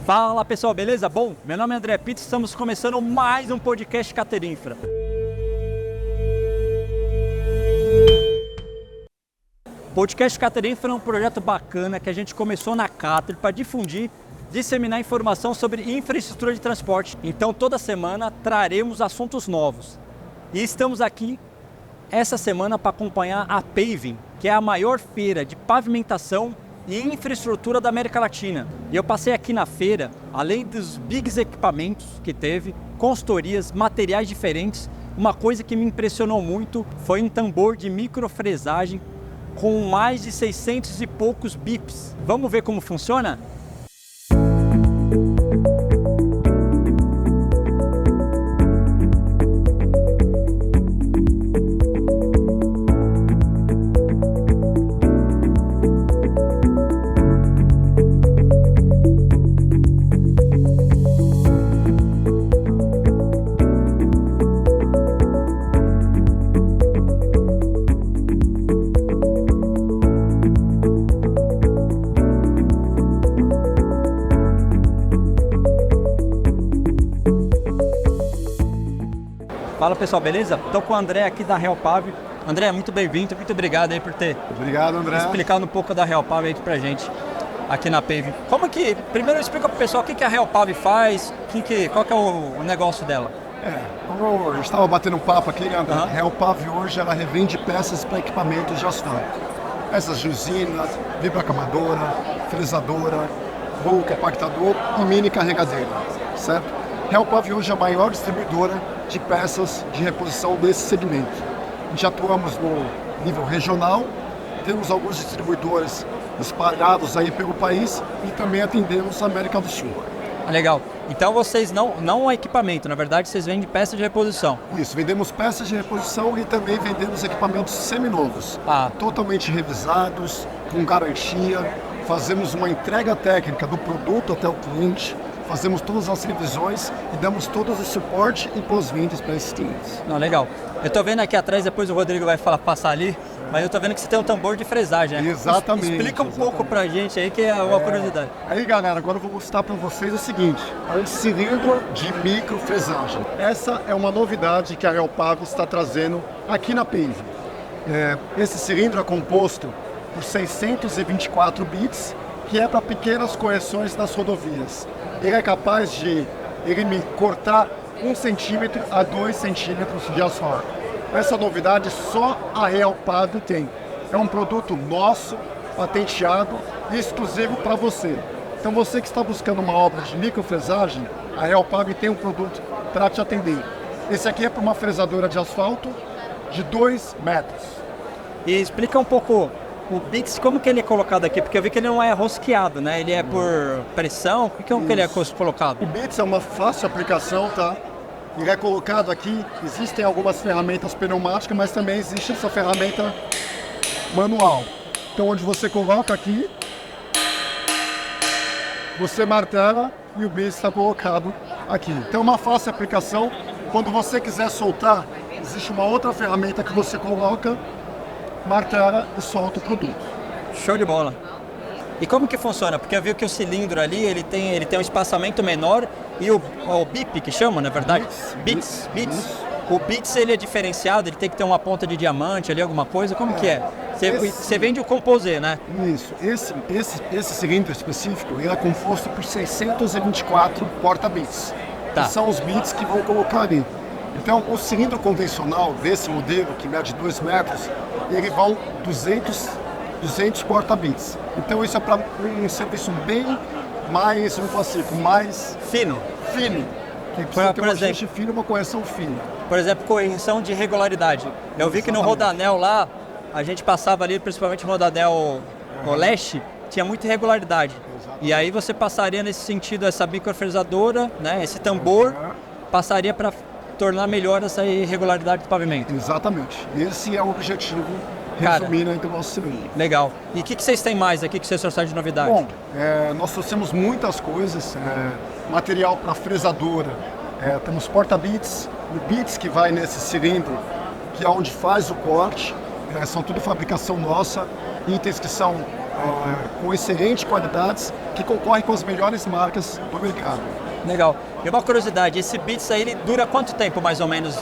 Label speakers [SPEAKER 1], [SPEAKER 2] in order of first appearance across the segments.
[SPEAKER 1] Fala pessoal, beleza? Bom, meu nome é André Pitts, estamos começando mais um podcast Caterinfra. O podcast Caterinfra é um projeto bacana que a gente começou na Cater para difundir, disseminar informação sobre infraestrutura de transporte. Então toda semana traremos assuntos novos. E estamos aqui essa semana para acompanhar a Paving, que é a maior feira de pavimentação e infraestrutura da América Latina. E eu passei aqui na feira, além dos bigs equipamentos que teve, consultorias, materiais diferentes, uma coisa que me impressionou muito foi um tambor de microfresagem com mais de 600 e poucos bips. Vamos ver como funciona? Fala pessoal, beleza? Estou com o André aqui da Realpav. André, muito bem-vindo, muito obrigado aí por ter
[SPEAKER 2] Obrigado, André.
[SPEAKER 1] explicado um pouco da Realpav aí pra gente aqui na Paving. Como que, primeiro explica pro pessoal o que a Realpav faz, qual que é o negócio dela?
[SPEAKER 2] Como a gente estava batendo um papo aqui, né, André? A Realpav hoje ela revende peças para equipamentos de asfalto. Peças de usina, vibracamadora, fresadora, rolo compactador e mini carregadeira, certo? Realpav hoje é a maior distribuidora de peças de reposição desse segmento. Já atuamos no nível regional, temos alguns distribuidores espalhados aí pelo país e também atendemos a América do Sul.
[SPEAKER 1] Legal. Então vocês não equipamento, na verdade vocês vendem peça de reposição.
[SPEAKER 2] Isso, vendemos peças de reposição e também vendemos equipamentos seminovos, totalmente revisados, com garantia, fazemos uma entrega técnica do produto até o cliente, fazemos todas as revisões e damos todo o suporte e pós-vendas para esses clientes.
[SPEAKER 1] Não, legal. Eu tô vendo aqui atrás, depois o Rodrigo vai passar ali, mas eu tô vendo que você tem um tambor de fresagem, né?
[SPEAKER 2] Exatamente.
[SPEAKER 1] Explica um pouco pra gente aí, que é uma curiosidade.
[SPEAKER 2] Aí galera, agora eu vou mostrar para vocês o seguinte, um cilindro de microfresagem. Essa é uma novidade que a Realpav está trazendo aqui na Paving. Esse cilindro é composto por 624 bits, que é para pequenas correções nas rodovias. Ele é capaz de me cortar 1 centímetro a 2 centímetros de asfalto. Essa novidade só a Realpav tem. É um produto nosso, patenteado e exclusivo para você. Então você que está buscando uma obra de microfresagem, a Realpav tem um produto para te atender. Esse aqui é para uma fresadora de asfalto de 2 metros.
[SPEAKER 1] E explica um pouco o bits, como que ele é colocado aqui? Porque eu vi que ele não é rosqueado, né? Ele é por pressão. Como que ele é colocado?
[SPEAKER 2] O bits é uma fácil aplicação, tá? Ele é colocado aqui, existem algumas ferramentas pneumáticas, mas também existe essa ferramenta manual. Então onde você coloca aqui, você martela e o bits está colocado aqui. Então é uma fácil aplicação. Quando você quiser soltar, existe uma outra ferramenta que você coloca, martela e solta o produto.
[SPEAKER 1] Show de bola. E como que funciona? Porque eu vi que o cilindro ali, ele tem um espaçamento menor e o bip, que chama, na verdade? Bits. O bits, ele é diferenciado, ele tem que ter uma ponta de diamante ali, alguma coisa, como que é? Você vende o composê, né?
[SPEAKER 2] Isso. Esse cilindro específico, ele é composto por 624 porta-bits.
[SPEAKER 1] Tá.
[SPEAKER 2] Que são os bits que vão colocar ali. Então, o cilindro convencional desse modelo, que mede 2 metros, ele vão 200 porta-bits. Então isso é para um serviço bem mais, mais
[SPEAKER 1] fino.
[SPEAKER 2] Que precisa ter um ajuste fino, uma correção fina.
[SPEAKER 1] Por exemplo, correção de regularidade. Eu vi que no Rodanel lá, a gente passava ali, principalmente no Rodanel leste, tinha muita irregularidade. E aí você passaria nesse sentido essa microfresadora, né, esse tambor, passaria para tornar melhor essa irregularidade do pavimento.
[SPEAKER 2] Exatamente. Esse é o objetivo, resumindo aí do nosso cilindro.
[SPEAKER 1] Legal. E o que vocês têm mais aqui que vocês trouxeram de novidade?
[SPEAKER 2] Bom, nós trouxemos muitas coisas, material para fresadora, temos porta-bits, o bits que vai nesse cilindro, que é onde faz o corte, são tudo fabricação nossa, itens que são com excelentes qualidades, que concorrem com as melhores marcas do mercado.
[SPEAKER 1] Legal. E uma curiosidade, esse bits aí ele dura quanto tempo mais ou menos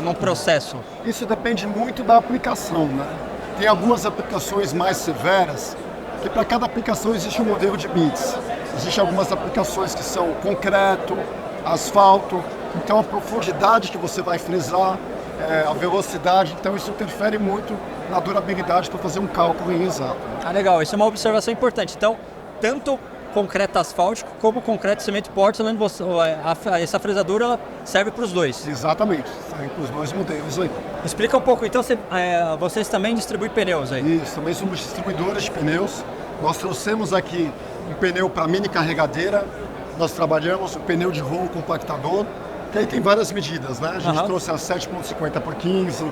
[SPEAKER 1] num processo?
[SPEAKER 2] Isso depende muito da aplicação, né? Tem algumas aplicações mais severas, que para cada aplicação existe um modelo de bits. Existem algumas aplicações que são concreto, asfalto, então a profundidade que você vai frisar, a velocidade, então isso interfere muito na durabilidade para fazer um cálculo exato.
[SPEAKER 1] Ah, legal, isso é uma observação importante. Então, tanto concreto asfáltico como concreto cimento Portland, essa fresadura ela serve para os dois.
[SPEAKER 2] Exatamente, serve para os dois modelos aí.
[SPEAKER 1] Explica um pouco, então vocês também distribuem pneus aí?
[SPEAKER 2] Isso, também somos distribuidores de pneus. Nós trouxemos aqui um pneu para mini carregadeira, nós trabalhamos um pneu de rolo compactador, que aí tem várias medidas, né? A gente trouxe a 7.50 por 15,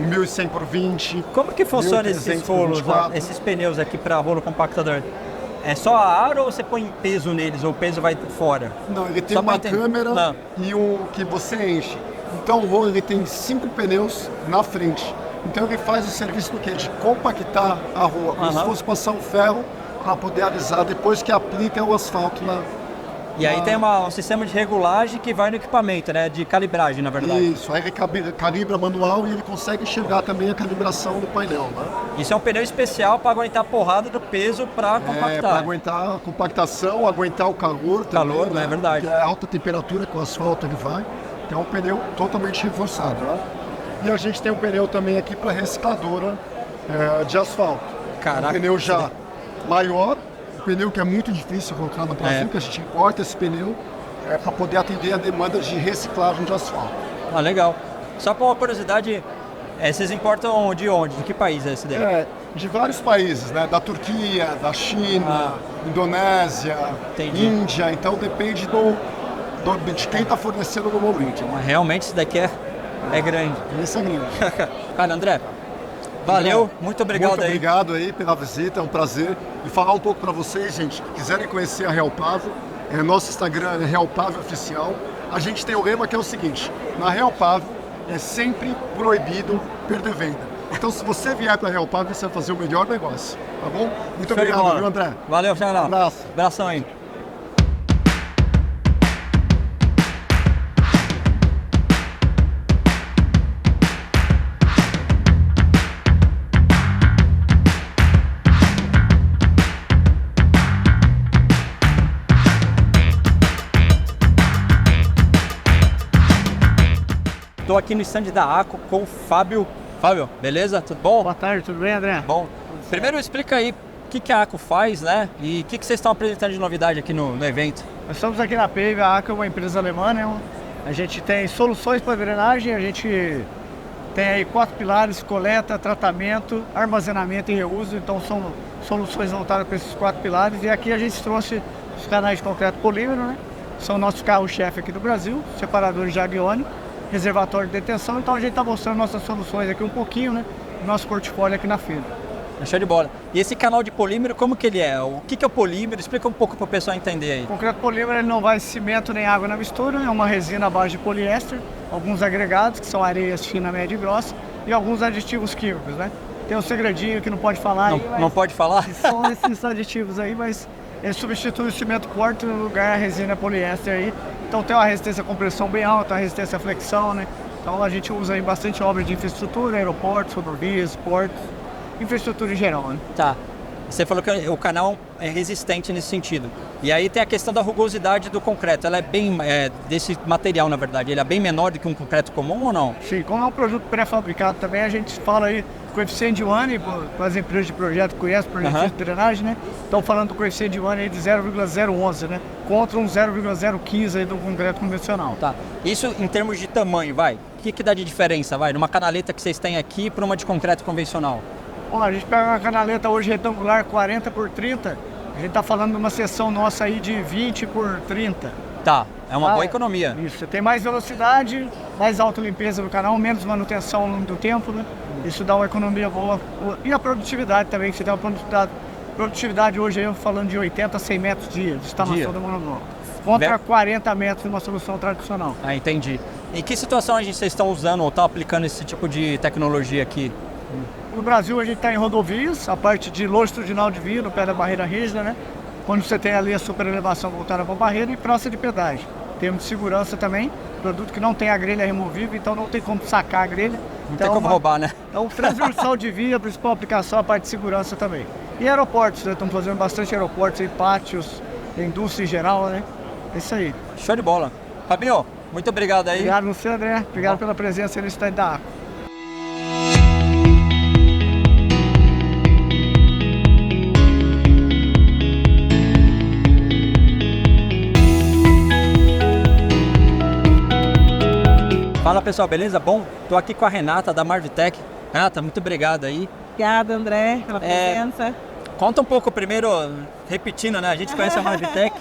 [SPEAKER 2] 1.100 por 20.
[SPEAKER 1] Como que funciona esses rolos, esses pneus aqui para rolo compactador? É só a ar ou você põe peso neles, ou o peso vai fora?
[SPEAKER 2] Não, ele tem uma câmera e um que você enche. Então o rolo ele tem 5 pneus na frente. Então ele faz o serviço do quê? De compactar a rua, como se fosse passar um ferro para poder alisar depois que aplica o asfalto na...
[SPEAKER 1] E aí tem um sistema de regulagem que vai no equipamento, né? De calibragem, na verdade.
[SPEAKER 2] Isso, aí ele calibra manual e ele consegue enxergar também a calibração do painel, né?
[SPEAKER 1] Isso é um pneu especial para aguentar a porrada do peso para compactar.
[SPEAKER 2] Para aguentar a compactação, aguentar o calor também,
[SPEAKER 1] calor, né? É verdade.
[SPEAKER 2] Que é alta temperatura com o asfalto ele vai. Então é um pneu totalmente reforçado, né? E a gente tem um pneu também aqui para recicladora de asfalto.
[SPEAKER 1] Caraca.
[SPEAKER 2] Um pneu já maior, um pneu que é muito difícil colocar no Brasil, que a gente importa esse pneu para poder atender a demanda de reciclagem de asfalto.
[SPEAKER 1] Ah, legal. Só para uma curiosidade, vocês importam de onde? De que país é esse daí?
[SPEAKER 2] De vários países, né? Da Turquia, da China, Indonésia, Índia, então depende de quem está fornecendo no momento.
[SPEAKER 1] Mas realmente isso daqui é grande.
[SPEAKER 2] Isso é grande.
[SPEAKER 1] Cara, André, valeu, muito obrigado
[SPEAKER 2] Muito obrigado aí pela visita, é um prazer. E falar um pouco para vocês, gente, que quiserem conhecer a Real Pave, nosso Instagram é Real Pave Oficial. A gente tem o lema que é o seguinte, na Real Pave é sempre proibido perder venda. Então se você vier para a Real Pave, você vai fazer o melhor negócio, tá bom? Muito obrigado, viu, André?
[SPEAKER 1] Valeu, Xará.
[SPEAKER 2] Abraço.
[SPEAKER 1] Abração aí. Estou aqui no stand da ACO com o Fábio. Fábio, beleza? Tudo bom?
[SPEAKER 3] Boa tarde, tudo bem, André?
[SPEAKER 1] Bom. Primeiro explica aí o que a ACO faz, né? E o que vocês estão apresentando de novidade aqui no evento?
[SPEAKER 3] Nós estamos aqui na PAVE, a ACO é uma empresa alemã, né? A gente tem soluções para drenagem, a gente tem aí 4 pilares: coleta, tratamento, armazenamento e reuso. Então são soluções voltadas para esses 4 pilares. E aqui a gente trouxe os canais de concreto polímero, né? São nossos carro-chefe aqui do Brasil, separadores de água iônica, reservatório de detenção. Então a gente está mostrando nossas soluções aqui um pouquinho, né? Nosso portfólio aqui na feira.
[SPEAKER 1] Show de bola. E esse canal de polímero, como que ele é? O que é o polímero? Explica um pouco para o pessoal entender aí.
[SPEAKER 3] O concreto polímero ele não vai cimento nem água na mistura, é uma resina à base de poliéster, alguns agregados, que são areias fina, média e grossa, e alguns aditivos químicos, né? Tem um segredinho que não pode falar.
[SPEAKER 1] Não pode falar?
[SPEAKER 3] São esses aditivos aí, mas ele substitui o cimento corte no lugar a resina poliéster aí. Então tem uma resistência à compressão bem alta, uma resistência à flexão, né? Então a gente usa aí bastante obra de infraestrutura, aeroportos, rodovias, portos, infraestrutura em geral, né?
[SPEAKER 1] Tá. Você falou que o canal é resistente nesse sentido. E aí tem a questão da rugosidade do concreto. Ela é bem desse material, na verdade. Ele é bem menor do que um concreto comum ou não?
[SPEAKER 3] Sim, como é um produto pré-fabricado também, a gente fala aí coeficiente de Wanne, para as empresas de projeto que conhecem, projetos de drenagem, né? Estão falando do coeficiente de Wanne aí de 0,011, né? Contra um 0,015 aí do concreto convencional.
[SPEAKER 1] Tá. Isso em termos de tamanho, vai? O que dá de diferença, vai? Numa canaleta que vocês têm aqui para uma de concreto convencional?
[SPEAKER 3] Bom, a gente pega uma canaleta hoje retangular 40 por 30, a gente está falando de uma seção nossa aí de 20 por 30.
[SPEAKER 1] Tá, é uma boa economia.
[SPEAKER 3] Isso, você tem mais velocidade, mais alta limpeza do canal, menos manutenção ao longo do tempo, né? Isso dá uma economia boa. E a produtividade também, que você tem uma produtividade hoje aí falando de 80 a 100 metros dia de instalação da monobloco. Contra 40 metros de uma solução tradicional.
[SPEAKER 1] Ah, entendi. Em que situação vocês estão usando ou estão aplicando esse tipo de tecnologia aqui?
[SPEAKER 3] No Brasil a gente está em rodovias, a parte de longitudinal de via, no pé da barreira rígida, né? Quando você tem ali a superelevação voltada para a barreira e praça de pedágio. Temos de segurança também, produto que não tem a grelha removível, então não tem como sacar a grelha.
[SPEAKER 1] Não tem como roubar, né?
[SPEAKER 3] Então, transversal de via, principal aplicação, a parte de segurança também. E aeroportos, né? Estamos fazendo bastante aeroportos e pátios, indústria em geral, né? É isso aí.
[SPEAKER 1] Show de bola. Fabinho, muito obrigado aí.
[SPEAKER 3] Obrigado você, André. Obrigado pela presença aí no stand da ACO.
[SPEAKER 1] Fala pessoal, beleza? Bom, tô aqui com a Renata da Marvitec. Renata, muito obrigado aí.
[SPEAKER 4] Obrigada, André, pela presença.
[SPEAKER 1] Conta um pouco primeiro, repetindo, né? A gente conhece a Marvitec,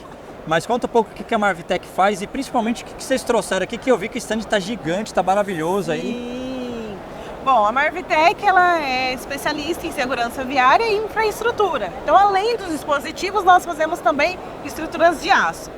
[SPEAKER 1] mas conta um pouco o que a Marvitec faz e principalmente o que vocês trouxeram aqui, que eu vi que o stand está gigante, está maravilhoso aí.
[SPEAKER 4] Sim. Bom, a Marvitec ela é especialista em segurança viária e infraestrutura. Então, além dos dispositivos, nós fazemos também estruturas de aço.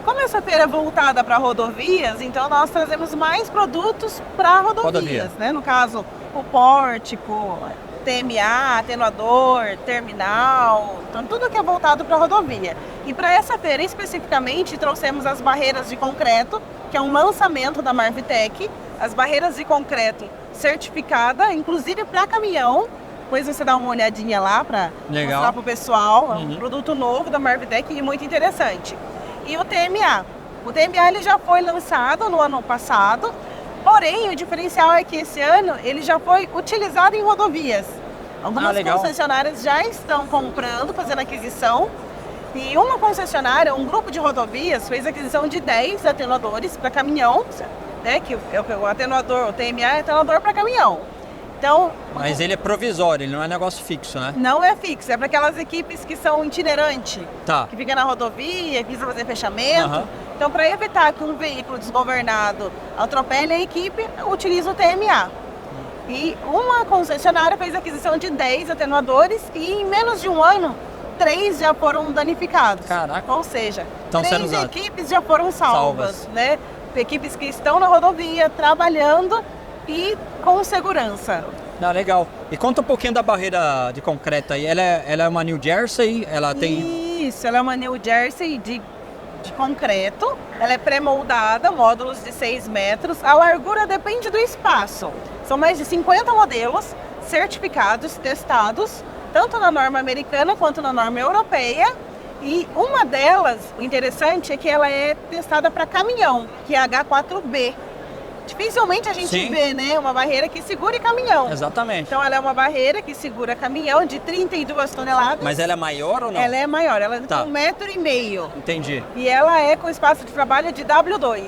[SPEAKER 4] Como essa feira é voltada para rodovias, então nós trazemos mais produtos para rodovias, né? No caso, o pórtico, TMA, atenuador, terminal, então tudo que é voltado para rodovia. E para essa feira especificamente trouxemos as barreiras de concreto, que é um lançamento da Marvitec, as barreiras de concreto certificada, inclusive para caminhão. Depois você dá uma olhadinha lá para mostrar para o pessoal, é um produto novo da Marvitec e muito interessante. E o TMA. O TMA ele já foi lançado no ano passado, porém o diferencial é que esse ano ele já foi utilizado em rodovias. Algumas concessionárias já estão comprando, fazendo aquisição, e uma concessionária, um grupo de rodovias, fez aquisição de 10 atenuadores para caminhão, né, que o atenuador, o TMA é atenuador para caminhão. Então,
[SPEAKER 1] mas ele é provisório, ele não é negócio fixo, né?
[SPEAKER 4] Não é fixo, é para aquelas equipes que são itinerantes,
[SPEAKER 1] tá,
[SPEAKER 4] que fica na rodovia, que precisa fazer fechamento. Então, para evitar que um veículo desgovernado atropele a equipe, utiliza o TMA. E uma concessionária fez aquisição de 10 atenuadores e em menos de um ano, 3 já foram danificados.
[SPEAKER 1] Caraca.
[SPEAKER 4] Ou seja,
[SPEAKER 1] então,
[SPEAKER 4] 3 equipes já foram salvas, né? Equipes que estão na rodovia, trabalhando e com segurança.
[SPEAKER 1] Não, legal. E conta um pouquinho da barreira de concreto aí. Ela é uma New Jersey? Ela tem...
[SPEAKER 4] Isso, ela é uma New Jersey de concreto. Ela é pré-moldada, módulos de 6 metros. A largura depende do espaço. São mais de 50 modelos certificados, testados, tanto na norma americana quanto na norma europeia. E uma delas, o interessante é que ela é testada para caminhão, que é a H4B. Dificilmente a gente vê, né, uma barreira que segure caminhão.
[SPEAKER 1] Exatamente.
[SPEAKER 4] Então ela é uma barreira que segura caminhão de 32 toneladas.
[SPEAKER 1] Mas ela é maior ou não?
[SPEAKER 4] Ela é maior, ela é de 1,5 metro.
[SPEAKER 1] Entendi.
[SPEAKER 4] E ela é com espaço de trabalho de W2,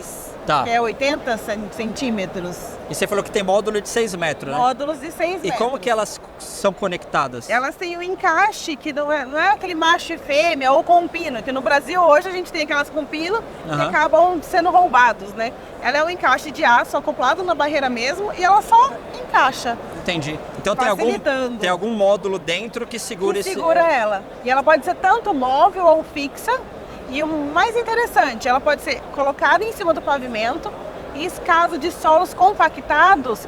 [SPEAKER 1] que
[SPEAKER 4] é 80 centímetros.
[SPEAKER 1] E você falou que tem módulo de 6 metros, né?
[SPEAKER 4] Módulos de 6 metros.
[SPEAKER 1] E como que elas são conectadas?
[SPEAKER 4] Elas têm um encaixe que não é aquele macho e fêmea ou com pino, que no Brasil hoje a gente tem aquelas com pino que acabam sendo roubados, né? Ela é um encaixe de aço acoplado na barreira mesmo e ela só encaixa.
[SPEAKER 1] Entendi. Então tem algum módulo dentro que segura
[SPEAKER 4] segura ela. E ela pode ser tanto móvel ou fixa. E o mais interessante, ela pode ser colocada em cima do pavimento e, caso de solos compactados,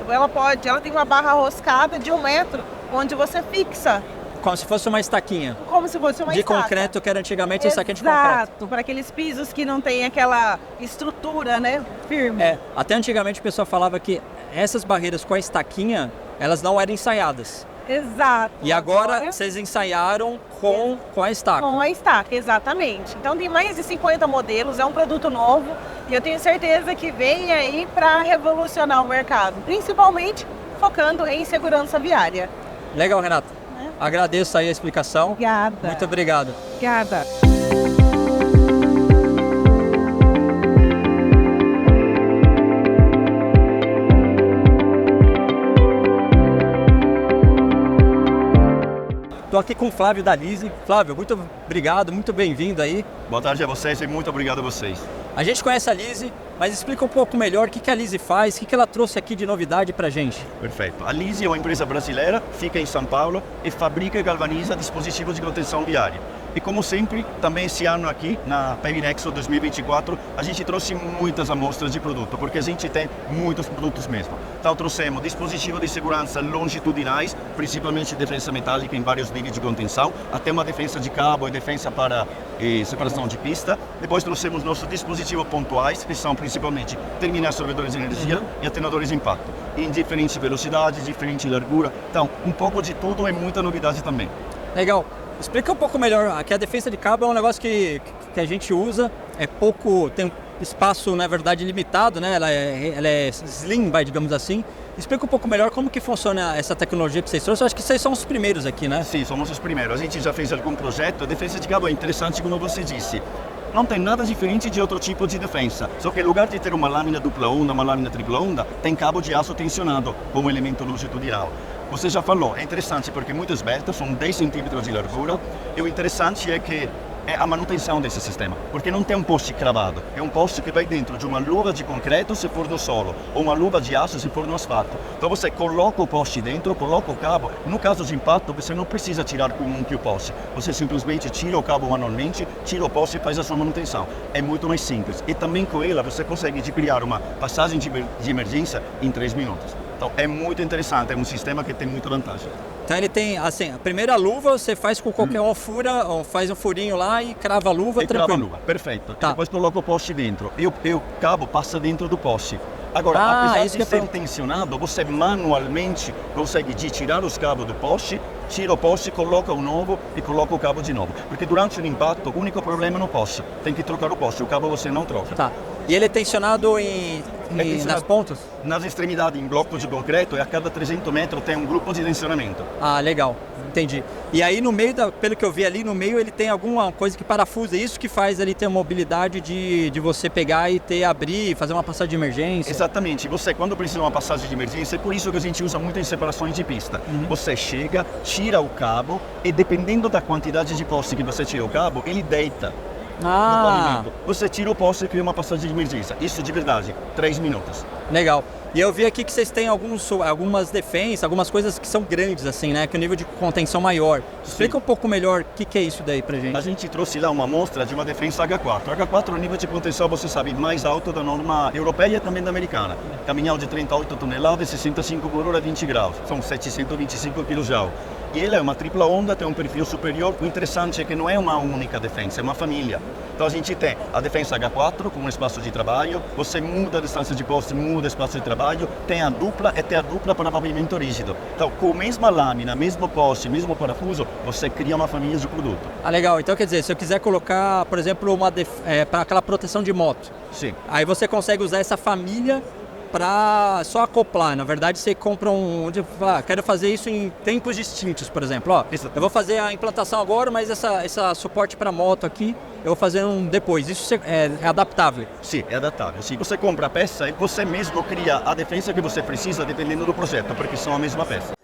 [SPEAKER 4] ela tem uma barra roscada de 1 metro, onde você fixa.
[SPEAKER 1] Como se fosse uma estaquinha.
[SPEAKER 4] Como se fosse uma estaca.
[SPEAKER 1] De concreto, que era antigamente a estaquinha de concreto.
[SPEAKER 4] Exato, para aqueles pisos que não tem aquela estrutura, né, firme.
[SPEAKER 1] Até antigamente o pessoal falava que essas barreiras com a estaquinha, elas não eram ensaiadas.
[SPEAKER 4] Exato.
[SPEAKER 1] E agora vocês ensaiaram com a estaca.
[SPEAKER 4] Com a estaca, exatamente. Então tem mais de 50 modelos, é um produto novo e eu tenho certeza que vem aí para revolucionar o mercado, principalmente focando em segurança viária.
[SPEAKER 1] Legal, Renata. Agradeço aí a explicação.
[SPEAKER 4] Obrigada.
[SPEAKER 1] Muito obrigado.
[SPEAKER 4] Obrigada.
[SPEAKER 1] Estou aqui com o Flávio da Lise. Flávio, muito obrigado, muito bem-vindo aí.
[SPEAKER 5] Boa tarde a vocês e muito obrigado a vocês.
[SPEAKER 1] A gente conhece a Lise, mas explica um pouco melhor o que a Lise faz, o que ela trouxe aqui de novidade pra gente.
[SPEAKER 5] Perfeito. A Lise é uma empresa brasileira, fica em São Paulo e fabrica e galvaniza dispositivos de contenção viária. E como sempre, também esse ano aqui, na Paving Expo 2024, a gente trouxe muitas amostras de produto, porque a gente tem muitos produtos mesmo. Então trouxemos dispositivos de segurança longitudinais, principalmente defesa metálica em vários níveis de contenção, até uma defesa de cabo e defesa para separação de pista. Depois trouxemos nossos dispositivos pontuais, que são principalmente terminais sorvedores de energia e atenuadores de impacto, em diferentes velocidades, diferente largura. Então, um pouco de tudo e muita novidade também.
[SPEAKER 1] Legal. Explica um pouco melhor. Aqui a defesa de cabo é um negócio que a gente usa, é pouco, tem um espaço, na verdade, limitado, né? Ela é slim, digamos assim. Explica um pouco melhor como que funciona essa tecnologia que vocês trouxeram. Eu acho que vocês são os primeiros aqui, né?
[SPEAKER 5] Sim, somos os primeiros. A gente já fez algum projeto. A defesa de cabo é interessante, como você disse. Não tem nada diferente de outro tipo de defesa. Só que, em lugar de ter uma lâmina dupla onda, uma lâmina tripla onda, tem cabo de aço tensionado como elemento longitudinal. Você já falou, é interessante porque muitas beltas são 10 centímetros de largura e o interessante é que é a manutenção desse sistema, porque não tem um poste cravado, é um poste que vai dentro de uma luva de concreto se for no solo, ou uma luva de aço se for no asfalto. Então você coloca o poste dentro, coloca o cabo, no caso de impacto você não precisa tirar com um o poste, você simplesmente tira o cabo manualmente, tira o poste e faz a sua manutenção. É muito mais simples e também com ela você consegue criar uma passagem de emergência em 3 minutos. Então é muito interessante, é um sistema que tem muita vantagem.
[SPEAKER 1] Então ele tem, assim, a primeira luva você faz com qualquer fura, ou faz um furinho lá e crava a luva, tranquilo.
[SPEAKER 5] Crava a luva, perfeito.
[SPEAKER 1] Tá.
[SPEAKER 5] Depois coloca o poste dentro e o cabo passa dentro do poste. Agora, apesar de ser tensionado, você manualmente consegue tirar os cabos do poste, tira o poste, coloca o novo e coloca o cabo de novo. Porque durante o impacto, o único problema é no poste. Tem que trocar o poste, o cabo você não troca.
[SPEAKER 1] Tá. E ele é tensionado nas pontas?
[SPEAKER 5] Nas extremidades, em blocos de concreto, e a cada 300 metros tem um grupo de tensionamento.
[SPEAKER 1] Ah, legal. Entendi. E aí no meio, pelo que eu vi ali, no meio ele tem alguma coisa que parafusa, isso que faz ali ter a mobilidade de você pegar e abrir, fazer uma passagem de emergência.
[SPEAKER 5] Exatamente. Você, quando precisa de uma passagem de emergência, é por isso que a gente usa muito em separações de pista. Você chega, tira o cabo e dependendo da quantidade de poste que você tira o cabo, ele deita. No pavimento. Você tira o poste e cria uma passagem de emergência. Isso de verdade, 3 minutos.
[SPEAKER 1] Legal. E eu vi aqui que vocês têm algumas defensas, algumas coisas que são grandes, assim, né? Que o nível de contenção maior. Explica um pouco melhor o que é isso daí pra gente.
[SPEAKER 5] A gente trouxe lá uma amostra de uma defensa H4. H4 é o nível de contenção, você sabe, mais alto da norma europeia e também da americana. Caminhão de 38 toneladas, 65 por hora, 20 graus. São 725 kg de álcool. E ela é uma tripla onda, tem um perfil superior. O interessante é que não é uma única defesa, é uma família. Então a gente tem a defesa H4 com um espaço de trabalho, você muda a distância de poste, muda o espaço de trabalho, tem a dupla e tem a dupla para pavimento rígido. Então com a mesma lâmina, mesmo poste, mesmo parafuso, você cria uma família de produto.
[SPEAKER 1] Ah, legal. Então quer dizer, se eu quiser colocar, por exemplo, para aquela proteção de moto,
[SPEAKER 5] sim,
[SPEAKER 1] aí você consegue usar essa família para só acoplar. Na verdade, você compra quero fazer isso em tempos distintos, por exemplo. Ó, eu vou fazer a implantação agora, mas essa suporte para moto aqui, eu vou fazer depois. Isso é adaptável?
[SPEAKER 5] Sim, é adaptável. Sim. Você compra a peça e você mesmo cria a defesa que você precisa dependendo do projeto, porque são a mesma peça.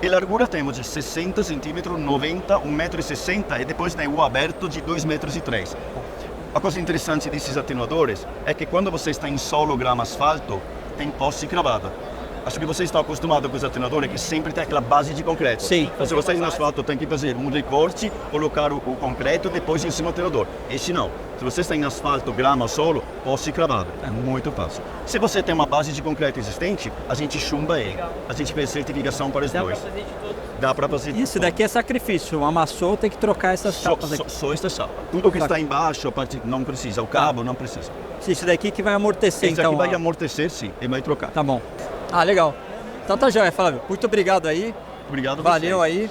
[SPEAKER 5] E largura temos de 60 centímetros, 90, 1,60 m e depois tem o aberto de 2,3 m. A coisa interessante desses atenuadores é que quando você está em solo, grama, asfalto, tem poste cravado. Acho que você está acostumado com os atenuadores que sempre tem aquela base de concreto.
[SPEAKER 1] Sim.
[SPEAKER 5] Então, se você está no asfalto, tem que fazer um recorte, colocar o concreto e depois em cima do atenuador. Esse não. Se você está em asfalto, grama, solo, poste cravado. É muito fácil. Se você tem uma base de concreto existente, a gente chumba ele. A gente fez certificação para os dois. Dá para fazer.
[SPEAKER 1] Isso daqui é sacrifício. Amassou, tem que trocar essas chapas aqui.
[SPEAKER 5] Só esta chapa. Tudo que está embaixo, a parte não precisa. O cabo não precisa.
[SPEAKER 1] Isso daqui que vai amortecer,
[SPEAKER 5] então. Isso aqui vai amortecer, sim, e vai trocar.
[SPEAKER 1] Tá bom. Ah, legal. Então tá joia, Flávio. Muito obrigado aí.
[SPEAKER 5] Obrigado.
[SPEAKER 1] Valeu aí.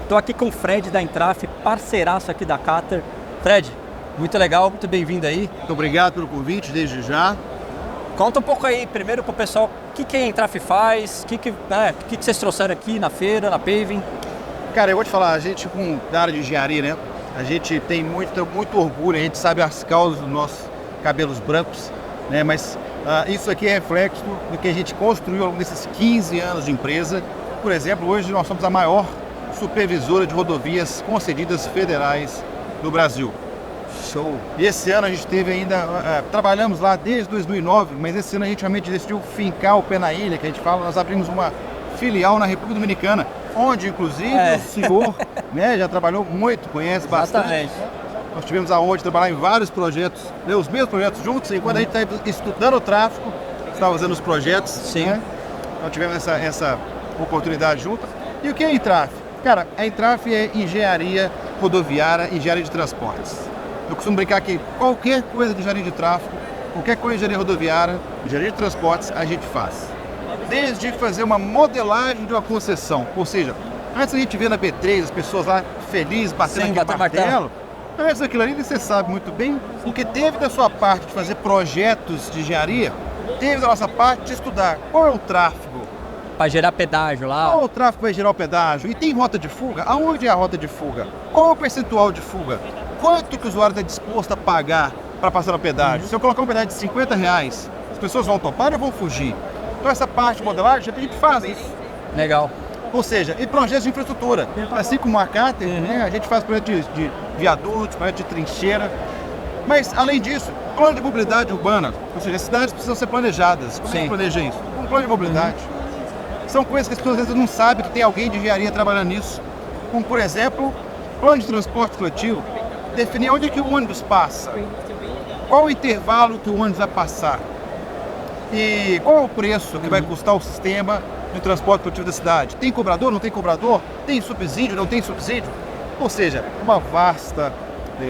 [SPEAKER 1] Estou aqui com o Fred da Entraf, parceiraço aqui da Cater. Fred, muito legal, muito bem-vindo aí.
[SPEAKER 6] Muito obrigado pelo convite, desde já.
[SPEAKER 1] Conta um pouco aí, primeiro para o pessoal, o que a Entraf faz, o que vocês trouxeram aqui na feira, na Paving?
[SPEAKER 6] Cara, eu vou te falar, a gente da área de engenharia, né? A gente tem muito orgulho, a gente sabe as causas dos nossos cabelos brancos, né? Mas isso aqui é reflexo do que a gente construiu ao longo desses 15 anos de empresa. Por exemplo, hoje nós somos a maior supervisora de rodovias concedidas federais no Brasil.
[SPEAKER 2] Show.
[SPEAKER 6] E esse ano a gente teve ainda, trabalhamos lá desde 2009, mas esse ano a gente realmente decidiu fincar o pé na ilha, que a gente fala, nós abrimos uma filial na República Dominicana, onde inclusive o senhor, né, já trabalhou muito, conhece bastante. Nós tivemos a honra de trabalhar em vários projetos, né, os mesmos projetos juntos, enquanto a gente está estudando o tráfego, estava fazendo os projetos.
[SPEAKER 1] Sim.
[SPEAKER 6] Né? Nós tivemos essa oportunidade junto. E o que é Entraf? Cara, a Entraf é engenharia rodoviária, engenharia de transportes. Eu costumo brincar que qualquer coisa de engenharia de tráfego, qualquer coisa de engenharia rodoviária, engenharia de transportes, a gente faz. Desde fazer uma modelagem de uma concessão, ou seja, antes a gente vê na B3 as pessoas lá felizes, batendo aquele martelo, antes daquilo ali você sabe muito bem o que teve da sua parte de fazer projetos de engenharia, teve da nossa parte de estudar qual é o tráfego.
[SPEAKER 1] Para gerar pedágio lá.
[SPEAKER 6] Qual o tráfego vai gerar o pedágio? E tem rota de fuga? Aonde é a rota de fuga? Qual é o percentual de fuga? Quanto que o usuário está disposto a pagar para passar no pedágio? Se eu colocar um pedágio de R$50, as pessoas vão topar ou vão fugir? Então essa parte de modelagem a gente faz isso.
[SPEAKER 1] Legal.
[SPEAKER 6] Ou seja, e projetos de infraestrutura. Assim como a Cáter, né, a gente faz projetos de viadutos, projetos de trincheira. Mas, além disso, plano de mobilidade urbana. Ou seja, as cidades precisam ser planejadas. Como é que planeja isso? Um plano de mobilidade. São coisas que as pessoas às vezes não sabem que tem alguém de engenharia trabalhando nisso. Como, por exemplo, plano de transporte coletivo. Definir onde é que o ônibus passa. Qual o intervalo que o ônibus vai passar. E qual é o preço que vai custar o sistema de transporte coletivo da cidade? Tem cobrador, não tem cobrador? Tem subsídio, não tem subsídio? Ou seja, uma vasta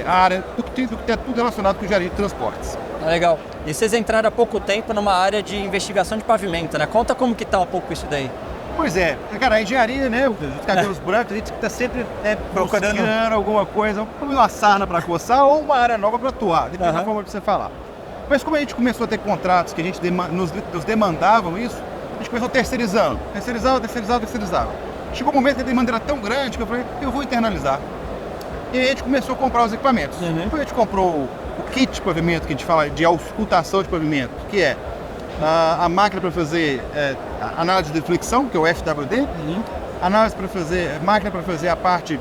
[SPEAKER 6] área do que é tudo relacionado com engenharia de transportes.
[SPEAKER 1] Legal. E vocês entraram há pouco tempo numa área de investigação de pavimento, né? Conta como que tá um pouco isso daí.
[SPEAKER 6] Pois é, cara, a engenharia, né, os cabelos brancos, a gente está sempre procurando alguma coisa, uma sarna para coçar ou uma área nova para atuar, depende da forma que você falar. Mas como a gente começou a ter contratos que a gente nos demandavam isso, a gente começou terceirizando. Terceirizava. Chegou um momento que a demanda era tão grande que eu falei, eu vou internalizar. E aí a gente começou a comprar os equipamentos. Depois a gente comprou o kit de pavimento, que a gente fala de auscultação de pavimento, que é a máquina para fazer análise de flexão, que é o FWD, máquina para fazer a parte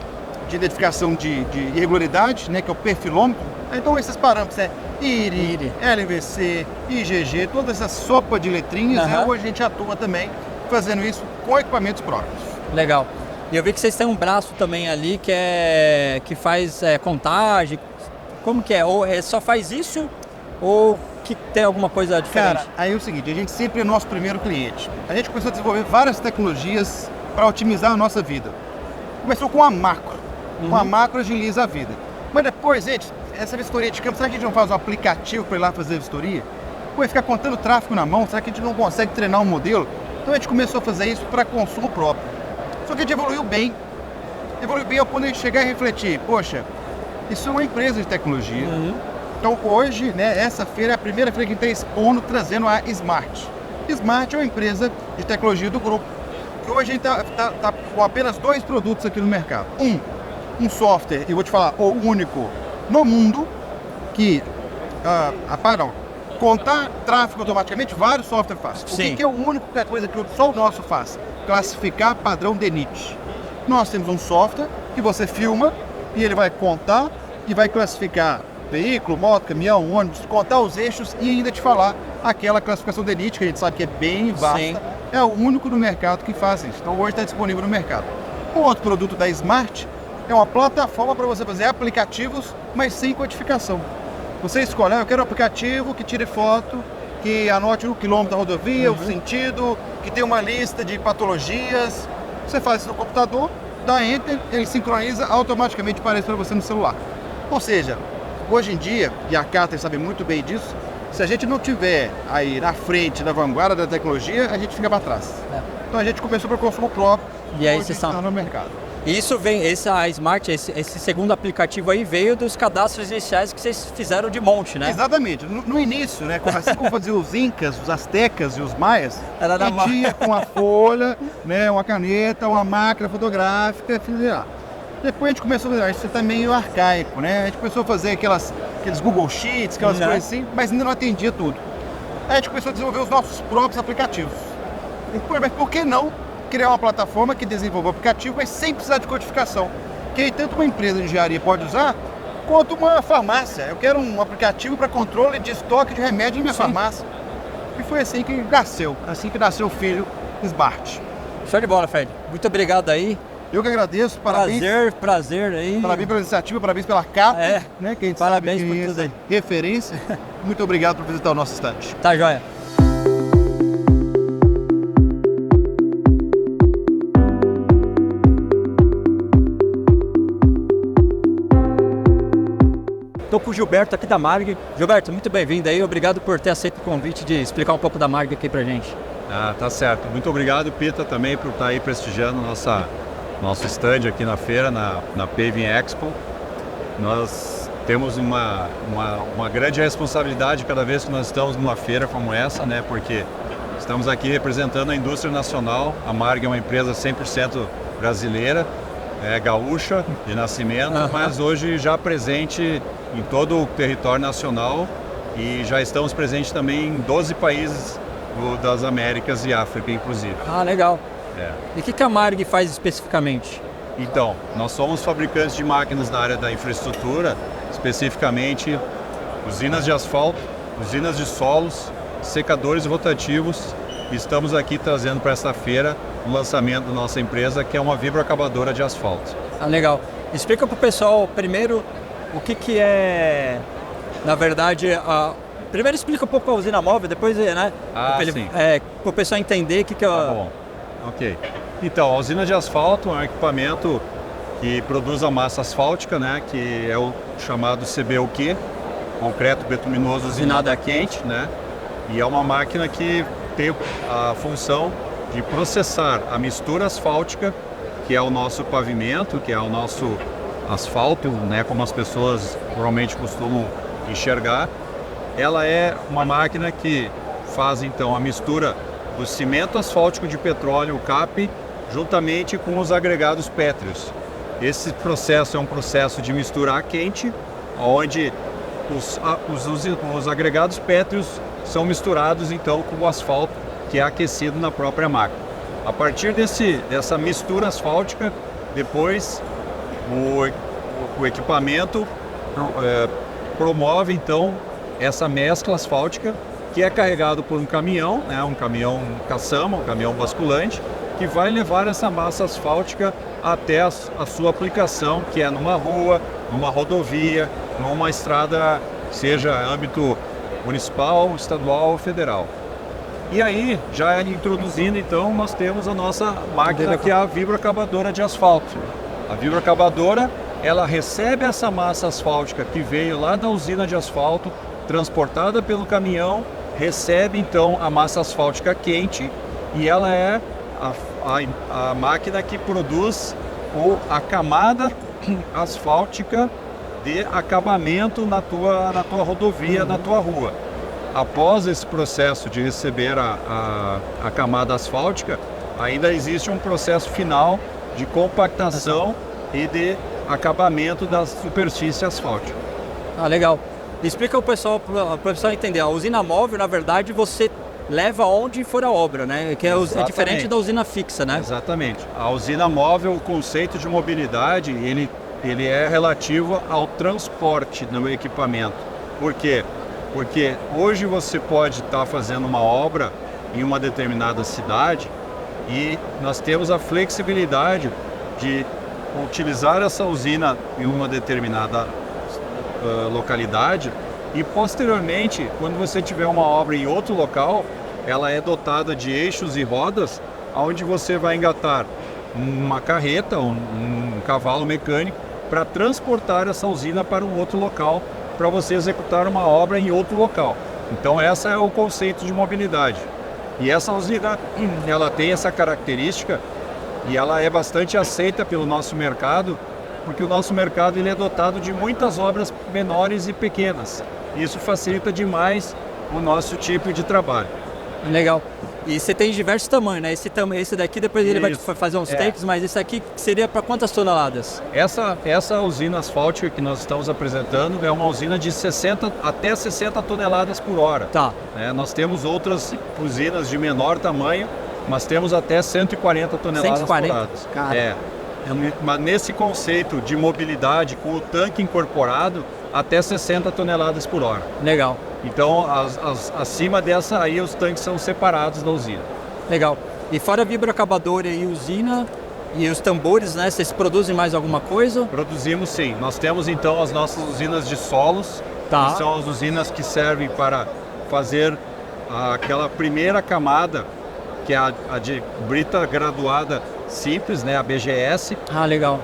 [SPEAKER 6] de identificação de irregularidade, né, que é o perfilômetro. Então esses parâmetros IRI, LVC, IgG, toda essa sopa de letrinhas, né, hoje a gente atua também fazendo isso com equipamentos próprios.
[SPEAKER 1] Legal. E eu vi que vocês têm um braço também ali que faz contagem. Como que é? Ou só faz isso ou que tem alguma coisa diferente?
[SPEAKER 6] Cara, aí é o seguinte, a gente sempre é nosso primeiro cliente. A gente começou a desenvolver várias tecnologias para otimizar a nossa vida. Começou com a macro. Com a macro agiliza a vida. Mas depois, gente, essa vistoria de campo, será que a gente não faz um aplicativo para ir lá fazer a vistoria? Pô, ficar contando tráfego na mão, será que a gente não consegue treinar um modelo? Então a gente começou a fazer isso para consumo próprio. Só que a gente evoluiu bem ao ponto de chegar e refletir, poxa, isso é uma empresa de tecnologia. Então hoje, né, essa feira é a primeira feira que a gente está expondo, trazendo a Smart. Smart é uma empresa de tecnologia do grupo, que hoje a gente está com apenas 2 produtos aqui no mercado. Um software, e vou te falar, o único no mundo, que, contar tráfego automaticamente, vários softwares fazem. O que é o único coisa que só o nosso faz? Classificar padrão DENIT. Nós temos um software que você filma e ele vai contar e vai classificar veículo, moto, caminhão, ônibus, contar os eixos e ainda te falar aquela classificação DENIT, que a gente sabe que é bem vasta. Sim. É o único no mercado que faz isso. Então hoje está disponível no mercado. O outro produto da Smart é uma plataforma para você fazer aplicativos, mas sem codificação. Você escolhe, eu quero um aplicativo que tire foto, que anote o quilômetro da rodovia, o sentido, que tem uma lista de patologias. Você faz isso no computador, dá Enter, ele sincroniza, automaticamente aparece para você no celular. Ou seja, hoje em dia, e a Cáter sabe muito bem disso, se a gente não tiver aí na frente, na vanguarda da tecnologia, a gente fica para trás. Então a gente começou para o consumo próprio,
[SPEAKER 1] e aí vocês estão
[SPEAKER 6] no mercado.
[SPEAKER 1] Isso vem, a Smart, esse segundo aplicativo aí veio dos cadastros iniciais que vocês fizeram de monte, né?
[SPEAKER 6] Exatamente. No início, né? Assim como faziam os incas, os astecas e os maias, a gente ia com a folha, né, uma caneta, uma máquina fotográfica, Depois a gente começou a fazer, isso tá meio arcaico, né? A gente começou a fazer aqueles Google Sheets, aquelas coisas assim, mas ainda não atendia tudo. Aí a gente começou a desenvolver os nossos próprios aplicativos. Mas por que não criar uma plataforma que desenvolva o aplicativo, mas sem precisar de codificação. Que aí tanto uma empresa de engenharia pode usar, quanto uma farmácia. Eu quero um aplicativo para controle de estoque de remédio em minha farmácia. E foi assim que nasceu o filho Smart.
[SPEAKER 1] Show de bola, Fred. Muito obrigado aí.
[SPEAKER 6] Eu que agradeço, parabéns.
[SPEAKER 1] Prazer aí.
[SPEAKER 6] Parabéns pela iniciativa, parabéns pela capa, né? Que a gente
[SPEAKER 1] Parabéns
[SPEAKER 6] sabe que
[SPEAKER 1] por tudo aí.
[SPEAKER 6] referência. Muito obrigado por visitar o nosso stand.
[SPEAKER 1] Tá joia. Estou com o Gilberto aqui da Marg. Gilberto, muito bem-vindo aí. Obrigado por ter aceito o convite de explicar um pouco da Marg aqui pra gente.
[SPEAKER 7] Ah, tá certo. Muito obrigado, Pita, também por estar aí prestigiando nosso stand aqui na feira, na Paving Expo. Nós temos uma grande responsabilidade cada vez que nós estamos numa feira como essa, né? Porque estamos aqui representando a indústria nacional. A Marg é uma empresa 100% brasileira, gaúcha de nascimento, mas hoje já presente em todo o território nacional e já estamos presentes também em 12 países das Américas e África, inclusive.
[SPEAKER 1] Ah, legal. E o que a Marg faz especificamente?
[SPEAKER 7] Então, nós somos fabricantes de máquinas na área da infraestrutura, especificamente usinas de asfalto, usinas de solos, secadores rotativos. E estamos aqui trazendo para essa feira o lançamento da nossa empresa, que é uma vibroacabadora de asfalto.
[SPEAKER 1] Ah, legal. Explica para o pessoal primeiro o que é, na verdade, primeiro explica um pouco a usina móvel, depois, né?
[SPEAKER 7] Sim.
[SPEAKER 1] Para o pessoal entender o que é...
[SPEAKER 7] Tá bom. Ok. Então, a usina de asfalto é um equipamento que produz a massa asfáltica, né? Que é o chamado CBUQ, concreto bituminoso usinado a quente, né? E é uma máquina que tem a função de processar a mistura asfáltica, que é o nosso pavimento, que é o nosso asfalto, né? Como as pessoas normalmente costumam enxergar. Ela é uma máquina que faz então a mistura do cimento asfáltico de petróleo, o CAP, juntamente com os agregados pétreos. Esse processo é um processo de mistura a quente, onde os agregados pétreos são misturados então com o asfalto que é aquecido na própria máquina. A partir dessa mistura asfáltica, depois o equipamento promove então essa mescla asfáltica, que é carregado por um caminhão, né, um caminhão caçamba, um caminhão basculante, que vai levar essa massa asfáltica até a sua aplicação, que é numa rua, numa rodovia, numa estrada, seja âmbito municipal, estadual ou federal. E aí, já introduzindo então, nós temos a nossa máquina, que é a vibroacabadora de asfalto. A vibroacabadora, ela recebe essa massa asfáltica que veio lá da usina de asfalto, transportada pelo caminhão, recebe então a massa asfáltica quente e ela é a máquina que produz a camada asfáltica de acabamento na tua rodovia, na tua rua. Após esse processo de receber a camada asfáltica, ainda existe um processo final de compactação e de acabamento da superfície asfáltica.
[SPEAKER 1] Ah, legal. Explica para o pessoal entender. A usina móvel, na verdade, você leva onde for a obra, né? Que é diferente da usina fixa, né?
[SPEAKER 7] Exatamente. A usina móvel, o conceito de mobilidade, ele é relativo ao transporte do equipamento. Por quê? Porque hoje você pode estar fazendo uma obra em uma determinada cidade e nós temos a flexibilidade de utilizar essa usina em uma determinada localidade e posteriormente, quando você tiver uma obra em outro local, ela é dotada de eixos e rodas, onde você vai engatar uma carreta, um cavalo mecânico, para transportar essa usina para um outro local, para você executar uma obra em outro local. Então esse é o conceito de mobilidade. E essa usina, ela tem essa característica e ela é bastante aceita pelo nosso mercado, porque o nosso mercado ele é dotado de muitas obras menores e pequenas. Isso facilita demais o nosso tipo de trabalho.
[SPEAKER 1] Legal. E você tem diversos tamanhos, né? Esse daqui, depois ele vai fazer uns takes, mas esse aqui seria para quantas toneladas?
[SPEAKER 7] Essa usina asfáltica que nós estamos apresentando é uma usina de 60 até 60 toneladas por hora.
[SPEAKER 1] Tá.
[SPEAKER 7] Nós temos outras usinas de menor tamanho, mas temos até 140 toneladas
[SPEAKER 1] 140?
[SPEAKER 7] por
[SPEAKER 1] Cara.
[SPEAKER 7] Mas nesse conceito de mobilidade, com o tanque incorporado, até 60 toneladas por hora.
[SPEAKER 1] Legal,
[SPEAKER 7] Então, acima dessa aí, os tanques são separados da usina.
[SPEAKER 1] legal. E fora a vibroacabadora e usina e os tambores, né? Vocês produzem mais alguma coisa?
[SPEAKER 7] Produzimos sim. Nós temos então as nossas usinas de solos,
[SPEAKER 1] Tá.
[SPEAKER 7] que são as usinas que servem para fazer aquela primeira camada, que é a de brita graduada simples, né? A BGS.
[SPEAKER 1] Ah, legal.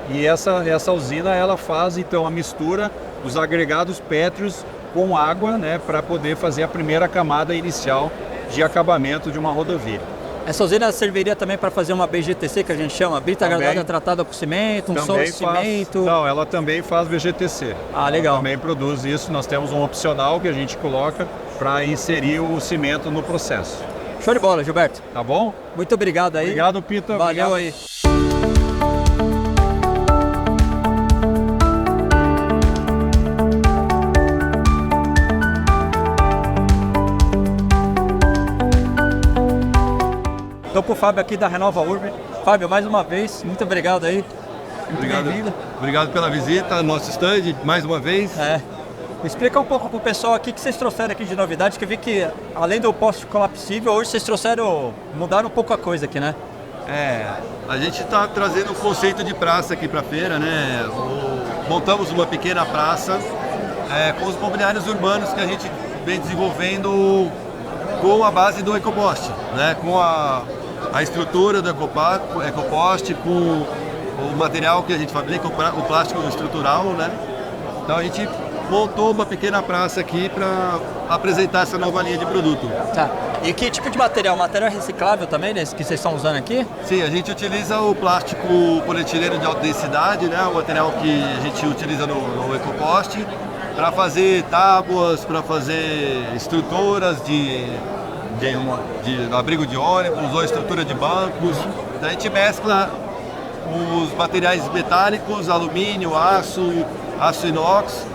[SPEAKER 7] E essa usina ela faz então a mistura, os agregados pétreos com água, né? Para poder fazer a primeira camada inicial de acabamento de uma rodovia.
[SPEAKER 1] Essa usina serviria também para fazer uma BGTC, que a gente chama, brita
[SPEAKER 7] Também.
[SPEAKER 1] graduada tratada com cimento, um solo de cimento.
[SPEAKER 7] Não, ela também faz VGTC.
[SPEAKER 1] Ah, legal.
[SPEAKER 7] Também produz isso. Nós temos um opcional que a gente coloca para inserir o cimento no processo.
[SPEAKER 1] Show de bola, Gilberto.
[SPEAKER 7] Tá bom?
[SPEAKER 1] Muito obrigado aí.
[SPEAKER 7] Obrigado, Pita.
[SPEAKER 1] Valeu
[SPEAKER 7] Obrigado.
[SPEAKER 1] aí. Estou com o Fábio aqui da Renova Urb. Fábio, mais uma vez, muito obrigado aí. Muito bem-vindo.
[SPEAKER 8] Obrigado pela visita ao nosso stand, mais uma vez.
[SPEAKER 1] Explica um pouco pro pessoal aqui o que vocês trouxeram aqui de novidade, que eu vi que além do poste colapsível, hoje vocês mudaram um pouco a coisa aqui, né?
[SPEAKER 8] A gente está trazendo um conceito de praça aqui para a feira, né? Montamos uma pequena praça com os mobiliários urbanos que a gente vem desenvolvendo com a base do EcoPost, né? Com a estrutura do EcoPost, com o material que a gente fabrica, o plástico estrutural, né? Então a gente montou uma pequena praça aqui para apresentar essa nova linha de produto.
[SPEAKER 1] Tá. E que tipo de material? Material reciclável também, né, que vocês estão usando aqui?
[SPEAKER 8] Sim, a gente utiliza o plástico polietileno de alta densidade, né? O material que a gente utiliza no EcoPost para fazer tábuas, para fazer estruturas de abrigo de ônibus ou estrutura de bancos. Então a gente mescla os materiais metálicos, alumínio, aço inox,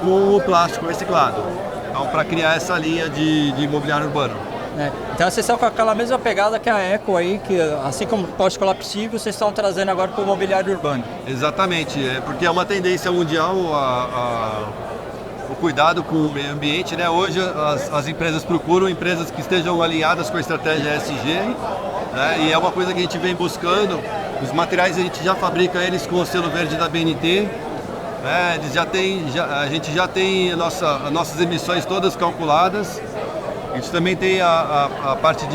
[SPEAKER 8] com o plástico reciclado. Então, para criar essa linha de imobiliário urbano.
[SPEAKER 1] Então vocês estão com aquela mesma pegada que a Eco aí, que assim como o poste colapsível, vocês estão trazendo agora para o mobiliário urbano.
[SPEAKER 8] Exatamente, porque é uma tendência mundial o cuidado com o meio ambiente, né? Hoje as empresas procuram empresas que estejam alinhadas com a estratégia ESG, né? E é uma coisa que a gente vem buscando. Os materiais a gente já fabrica eles com o selo verde da BNT. A gente já tem as nossas emissões todas calculadas. A gente também tem a parte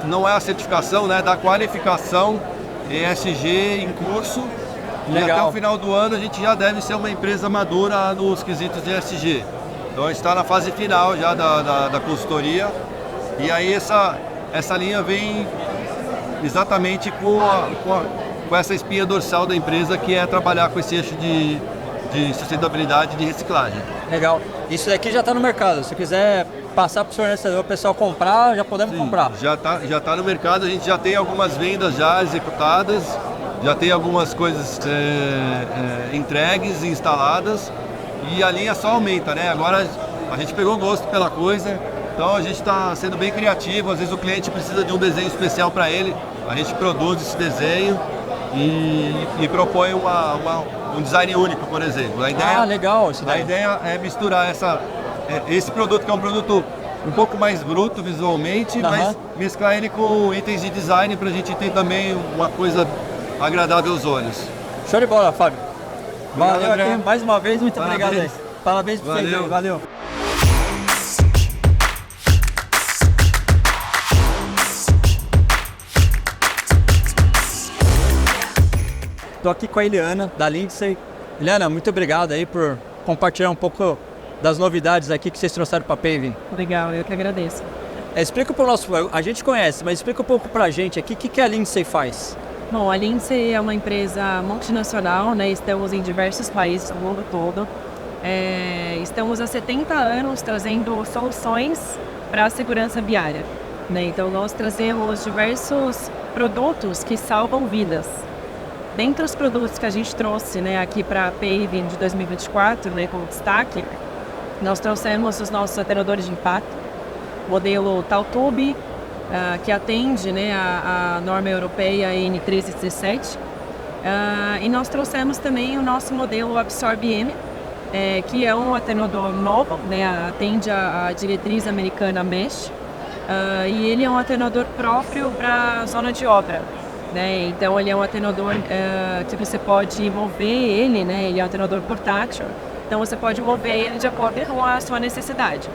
[SPEAKER 8] não é a certificação, né? Da qualificação ESG em curso.
[SPEAKER 1] Legal.
[SPEAKER 8] E até o final do ano a gente já deve ser uma empresa madura nos quesitos de ESG. Então a gente está na fase final já da consultoria. E aí essa linha vem exatamente com essa espinha dorsal da empresa, que é trabalhar com esse eixo de sustentabilidade e de reciclagem.
[SPEAKER 1] Legal. Isso daqui já está no mercado. Se quiser passar para o fornecedor, o pessoal comprar, já podemos comprar.
[SPEAKER 8] Já tá no mercado, a gente já tem algumas vendas já executadas, já tem algumas coisas entregues e instaladas, e a linha só aumenta, né? Agora a gente pegou gosto pela coisa, então a gente está sendo bem criativo. Às vezes o cliente precisa de um desenho especial para ele, a gente produz esse desenho e propõe um design único, por exemplo. A ideia,
[SPEAKER 1] legal isso daí.
[SPEAKER 8] A ideia é misturar esse produto, que é um produto um pouco mais bruto visualmente, mas mesclar ele com itens de design para a gente ter também uma coisa agradável aos olhos.
[SPEAKER 1] Show de bola, Fábio. Valeu
[SPEAKER 8] André.
[SPEAKER 1] aqui mais uma vez, muito obrigado aí. Parabéns para vocês aí, valeu. Estou aqui com a Eliana, da Lindsay. Eliana, muito obrigado aí por compartilhar um pouco das novidades aqui que vocês trouxeram para a Paving.
[SPEAKER 9] Legal, eu que agradeço.
[SPEAKER 1] Explica para o nosso... A gente conhece, mas explica um pouco para a gente aqui o que a Lindsay faz.
[SPEAKER 9] Bom, a Lindsay é uma empresa multinacional, né? Estamos em diversos países do mundo todo. Estamos há 70 anos trazendo soluções para a segurança viária, né? Então, nós trazemos diversos produtos que salvam vidas. Dentre os produtos que a gente trouxe, né, aqui para a Paving de 2024, né, como destaque, nós trouxemos os nossos atenuadores de impacto, modelo Taltube, que atende, né, a norma europeia N1317. E nós trouxemos também o nosso modelo Absorb-M, que é um atenuador novo, né, atende a diretriz americana MESH, e ele é um atenuador próprio para a zona de obra. Né? Então ele é um atenuador que você pode mover ele, né? Ele é um atenuador portátil, então você pode mover ele de acordo com a sua necessidade.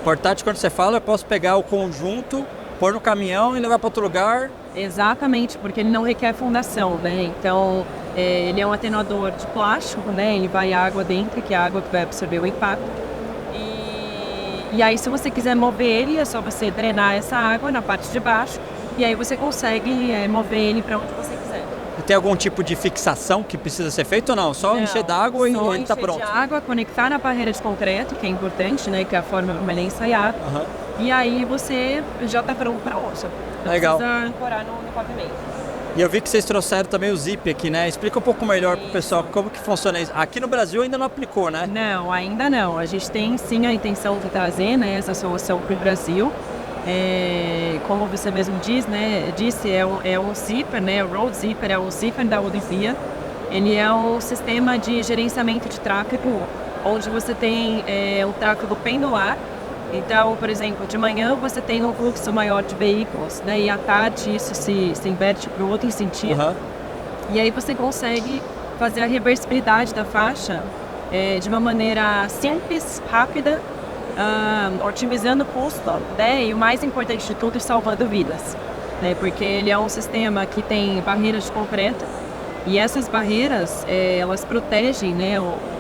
[SPEAKER 1] Portátil, quando você fala, eu posso pegar o conjunto, pôr no caminhão e levar para outro lugar?
[SPEAKER 9] Exatamente, porque ele não requer fundação, né? Então ele é um atenuador de plástico, né? Ele vai água dentro, que é a água que vai absorver o impacto. E aí, se você quiser mover ele, é só você drenar essa água na parte de baixo e aí você consegue mover ele para onde você quiser.
[SPEAKER 1] E tem algum tipo de fixação que precisa ser feito ou não? Só encher d'água e ele está pronto?
[SPEAKER 9] Encher de água, conectar na barreira de concreto, que é importante, né? Que é a forma como ele é ensaiado. E aí você já está pronto para uso.
[SPEAKER 1] Legal.
[SPEAKER 9] Precisa ancorar no pavimento.
[SPEAKER 1] E eu vi que vocês trouxeram também o Zip aqui, né? Explica um pouco melhor para o pessoal como que funciona isso. Aqui no Brasil ainda não aplicou, né?
[SPEAKER 9] Não, ainda não. A gente tem sim a intenção de trazer, né, essa solução para o Brasil. Como você mesmo disse, é um zipper, né? O Road Zipper é o zipper da rodovia. Ele é um sistema de gerenciamento de tráfego, onde você tem um tráfego pendular. Então, por exemplo, de manhã você tem um fluxo maior de veículos, né? E à tarde isso se inverte para o outro sentido. E aí você consegue fazer a reversibilidade da faixa de uma maneira simples, rápida, otimizando o custo, né? E o mais importante de tudo, salvando vidas, né? Porque ele é um sistema que tem barreiras de concreto e essas barreiras, elas protegem, né,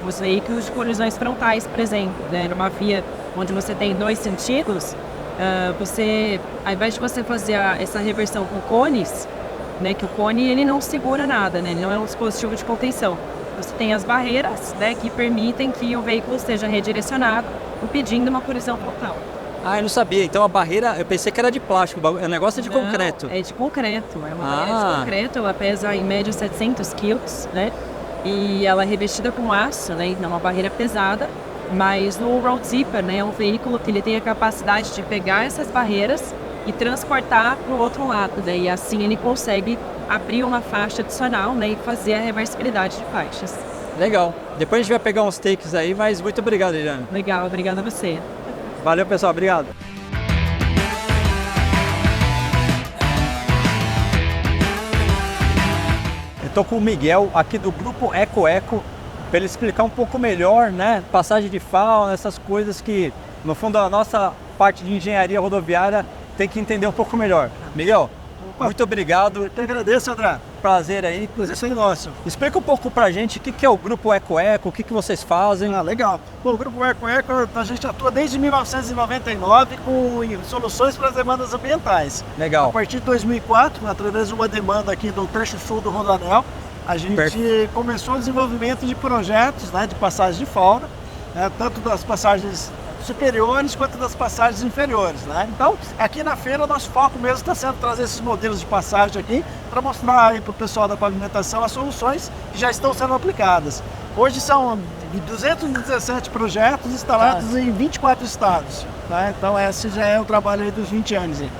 [SPEAKER 9] os veículos de colisões frontais, por exemplo, né? Numa via onde você tem 2 sentidos, você, ao invés de você fazer essa reversão com cones, né, que o cone ele não segura nada, né? Ele não é um dispositivo de contenção. Você tem as barreiras, né, que permitem que o veículo seja redirecionado, impedindo uma colisão frontal.
[SPEAKER 1] Ah, eu não sabia. Então a barreira, eu pensei que era de plástico, o negócio é de
[SPEAKER 9] Não,
[SPEAKER 1] concreto.
[SPEAKER 9] É de concreto, é uma barreira de concreto, ela pesa em média 700 quilos, né? E ela é revestida com aço, né? Então é uma barreira pesada, mas o Road Zipper, né, é um veículo que ele tem a capacidade de pegar essas barreiras e transportar para o outro lado, né? E assim ele consegue abrir uma faixa adicional, né, e fazer a reversibilidade de faixas.
[SPEAKER 1] Legal. Depois a gente vai pegar uns takes aí, mas muito obrigado, Eliane.
[SPEAKER 9] Legal, obrigada a você.
[SPEAKER 1] Valeu, pessoal. Obrigado. Eu tô com o Miguel aqui do grupo Eco, para ele explicar um pouco melhor, né? Passagem de fauna, essas coisas que, no fundo, a nossa parte de engenharia rodoviária tem que entender um pouco melhor. Miguel, muito obrigado.
[SPEAKER 3] Eu te agradeço, André.
[SPEAKER 1] Prazer aí.
[SPEAKER 3] Prazer é nosso.
[SPEAKER 1] Explica um pouco pra gente o que é o Grupo Eco, o que vocês fazem.
[SPEAKER 3] Legal. Bom, o Grupo Eco, a gente atua desde 1999 com soluções para as demandas ambientais.
[SPEAKER 1] Legal.
[SPEAKER 3] A partir de 2004, através de uma demanda aqui do trecho sul do Rodoanel, a gente começou o desenvolvimento de projetos, né, de passagem de fauna, né, tanto das passagens superiores quanto das passagens inferiores, né? Então, aqui na feira, o nosso foco mesmo está sendo trazer esses modelos de passagem aqui para mostrar para o pessoal da pavimentação as soluções que já estão sendo aplicadas. Hoje são 217 projetos instalados em 24 estados, tá? Então, esse já é o trabalho aí dos 20 anos. Aí.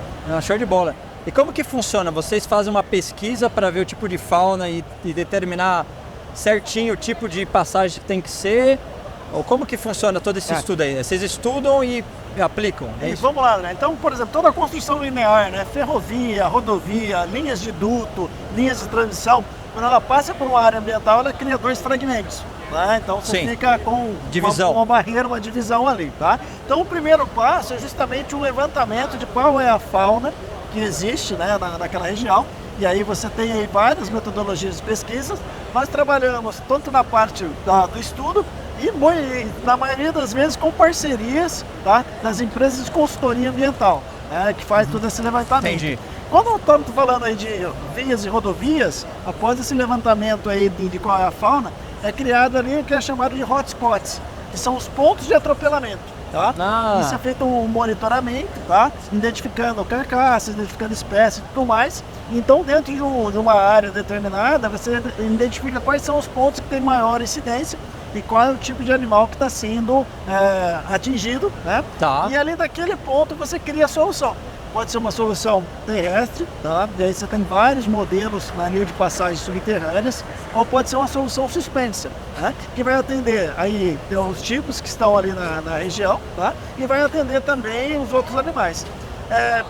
[SPEAKER 1] Show de bola. E como que funciona? Vocês fazem uma pesquisa para ver o tipo de fauna e determinar certinho o tipo de passagem que tem que ser? Ou como que funciona todo esse estudo aí? Vocês estudam e aplicam? É isso?
[SPEAKER 3] Vamos lá, né? Então, por exemplo, toda a construção linear, né? Ferrovia, rodovia, linhas de duto, linhas de transmissão, quando ela passa por uma área ambiental, ela cria 2 fragmentos. Tá? Então você fica com uma barreira, uma divisão ali. Tá? Então o primeiro passo é justamente o levantamento de qual é a fauna que existe, né, naquela região. E aí você tem aí várias metodologias de pesquisa. Nós trabalhamos tanto na parte do estudo e na maioria das vezes com parcerias, tá, das empresas de consultoria ambiental, que faz todo esse levantamento.
[SPEAKER 1] Entendi.
[SPEAKER 3] Quando estamos falando aí de vias e rodovias, após esse levantamento aí de qual é a fauna, é criado ali o que é chamado de hotspots, que são os pontos de atropelamento. Tá? Isso é feito um monitoramento, tá? Identificando carcaças, identificando espécies e tudo mais. Então, dentro de uma área determinada, você identifica quais são os pontos que têm maior incidência e qual é o tipo de animal que está sendo atingido, né? Tá. E ali daquele ponto você cria a solução. pode ser uma solução terrestre, tá? E aí você tem vários modelos na linha de passagens subterrâneas, ou pode ser uma solução suspensa, né? Que vai atender aí os tipos que estão ali na região, tá? E vai atender também os outros animais.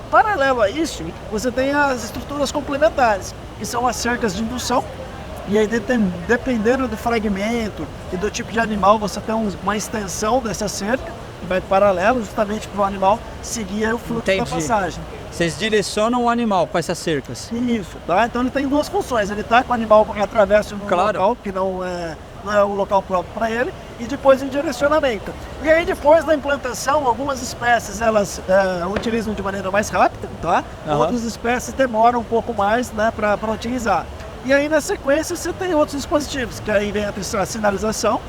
[SPEAKER 3] Paralelo a isso, você tem as estruturas complementares, que são as cercas de indução. E aí, dependendo do fragmento e do tipo de animal, você tem uma extensão dessa cerca, que vai paralelo justamente para o animal seguir o fluxo da passagem.
[SPEAKER 1] Vocês direcionam o animal com essas cercas?
[SPEAKER 3] Isso, tá? Então ele tem duas funções. Ele está com o animal que atravessa um local que não é o local próprio para ele, e depois em direcionamento. E aí depois da implantação, algumas espécies elas utilizam de maneira mais rápida, tá? Outras espécies demoram um pouco mais, né, para utilizar. E aí na sequência você tem outros dispositivos, que aí vem a sinalização,